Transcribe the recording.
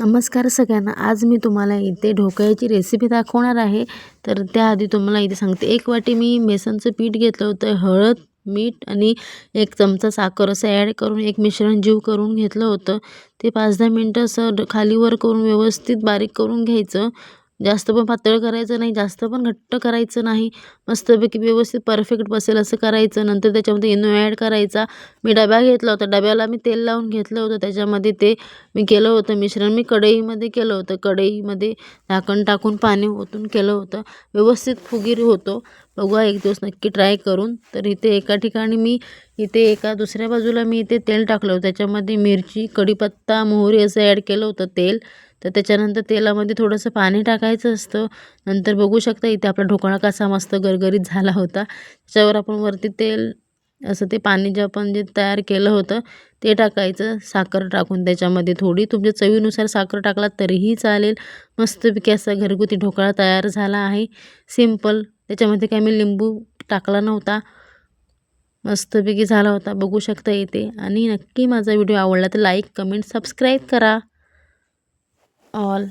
नमस्कार सगळ्यांना. आज मी तुम्हाला इथे ढोकळ्याची रेसिपी दाखवणार आहे. तर त्याआधी तुम्हाला इथे सांगते, 1 वाटी मी बेसनचं पीठ घेतलं होतं. हळद, मीठ आणि 1 चमचा साखर असं ॲड करून एक मिश्रण जीव करून घेतलं होतं. ते 5-10 मिनटं असं खाली वर करून व्यवस्थित बारीक करून घ्यायचं. जास्त पण पातळ करायचं नाही, जास्त पण घट्ट करायचं नाही. मस्तपैकी व्यवस्थित परफेक्ट बसेल असं करायचं. नंतर त्याच्यामध्ये इनो ॲड करायचा. मी डबा घेतला होता. डब्याला मी तेल लावून घेतलं होतं. त्याच्यामध्ये ते मी केलं होतं मिश्रण. मी कढईमध्ये केलं होतं. कढईमध्ये झाकण टाकून पाणी ओतून केलं होतं. व्यवस्थित फुगीर होतो. बघा एक दिवस नक्की ट्राय करून. तर इथे एका ठिकाणी मी एका दुसऱ्या बाजूला मी इथे तेल टाकलं होतं. त्याच्यामध्ये मिरची, कढीपत्ता, मोहरी असं ॲड केलं होतं तेल. तर त्याच्यानंतर तेलामध्ये थोडंसं पाणी टाकायचं असतं. नंतर बघू शकता इथे आपला ढोकळा कसा मस्त गरगरीत झाला होता. त्याच्यावर आपण वरती तेल असं ते पाणी जे आपण तयार केलं होतं ते टाकायचं. साखर टाकून त्याच्यामध्ये थोडी तुमच्या चवीनुसार साखर टाकलात तरीही चालेल. मस्तपैकी असा घरगुती ढोकळा तयार झाला आहे. सिंपल. त्याच्यामध्ये काही मी लिंबू टाकला नव्हता. मस्तपैकी झाला होता. बघू शकता इथे. आणि नक्की माझा व्हिडिओ आवडला तर लाईक, कमेंट, सबस्क्राईब करा. ऑल